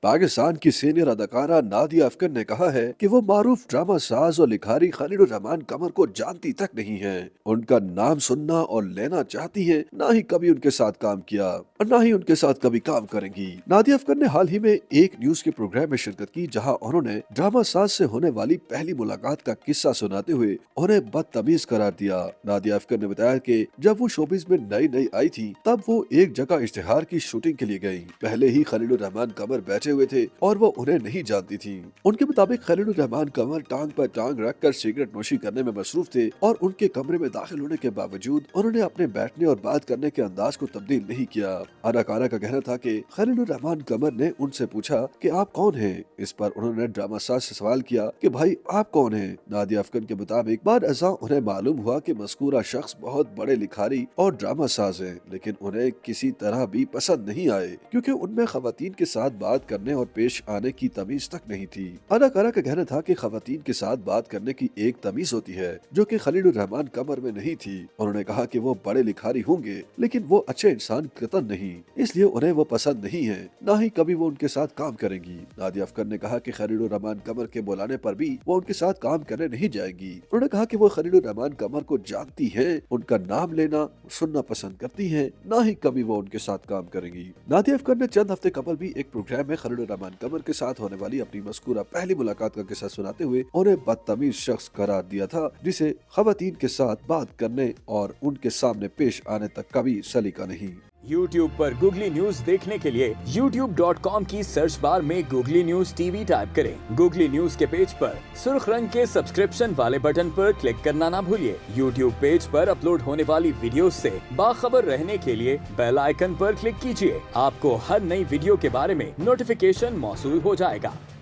पाकिस्तान की सीनियर अदाकारा नादिया अफकन ने कहा है कि वो मारूफ ड्रामा साज और लिखारी खलीलुर रहमान कमर को जानती तक नहीं है। उनका नाम सुनना और लेना चाहती है, ना ही कभी उनके साथ काम किया और ना ही उनके साथ कभी काम करेंगी। नादिया अफकन ने हाल ही में एक न्यूज के प्रोग्राम में शिरकत की, जहां उन्होंने ड्रामा साज से होने वाली पहली मुलाकात का किस्सा सुनाते हुए उन्हें बदतमीज करार दिया। नादिया अफकन ने बताया कि जब वो शोबिज में नई नई आई थी, तब वो एक जगह इश्तिहार की शूटिंग के लिए गयी। पहले ही खलीलुर रहमान कमर बैठे हुए थे और वो उन्हें नहीं जानती थी। उनके मुताबिक खलीलुर रहमान कमर टांग पर टांग रखकर सिगरेट नोशी करने में मसरूफ थे और उनके कमरे में दाखिल होने के बावजूद उन्होंने अपने बैठने और बात करने के अंदाज को तब्दील नहीं किया। अदाकारा का कहना था कि खलीलुर रहमान कमर ने उनसे पूछा कि आप कौन हैं। इस पर उन्होंने ड्रामा साज से सवाल किया कि भाई आप कौन हैं। नादिया अफकन के मुताबिक बाद अज़ा उन्हें मालूम हुआ कि मज़कूरा शख्स बहुत बड़े लिखारी और ड्रामा साज है, लेकिन उन्हें किसी तरह भी पसंद नहीं आए क्योंकि उनमें खवातीन के साथ बात करने और पेश आने की तमीज तक नहीं थी। अदाकारा का कहना था कि खवातीन के साथ बात करने की एक तमीज होती है जो कि खलीलुर रहमान कमर में नहीं थी। उन्होंने कहा कि वो बड़े लिखारी होंगे, लेकिन वो अच्छे इंसान कतन नहीं, इसलिए उन्हें वो पसंद नहीं है, ना ही कभी वो उनके साथ काम करेंगी। नादिया अफकन ने कहा कि खलीलुर रहमान कमर के बुलाने पर भी वो उनके साथ काम करने नहीं जाएगी। उन्होंने कहा कि वो खलीलुर रहमान कमर को जानती है, उनका नाम लेना सुनना पसंद करती है, ना ही कभी वो उनके साथ काम करेंगी। नादिया अफकन ने चंद हफ्ते कबल भी एक प्रोग्राम में खलीलुर रहमान कमर के साथ होने वाली अपनी मज़कूरा पहली मुलाकात का किस्सा सुनाते हुए उन्हें बदतमीज शख्स करार दिया था, जिसे खवातीन के साथ बात करने और उनके सामने पेश आने तक कभी सलीका नहीं। YouTube पर गूगली न्यूज देखने के लिए youtube.com की सर्च बार में गूगली न्यूज टीवी टाइप करें। गूगली न्यूज के पेज पर सुर्ख रंग के सब्सक्रिप्शन वाले बटन पर क्लिक करना ना भूलिए। YouTube पेज पर अपलोड होने वाली वीडियोस से बाखबर रहने के लिए बेल आइकन पर क्लिक कीजिए। आपको हर नई वीडियो के बारे में नोटिफिकेशन मौसूल हो जाएगा।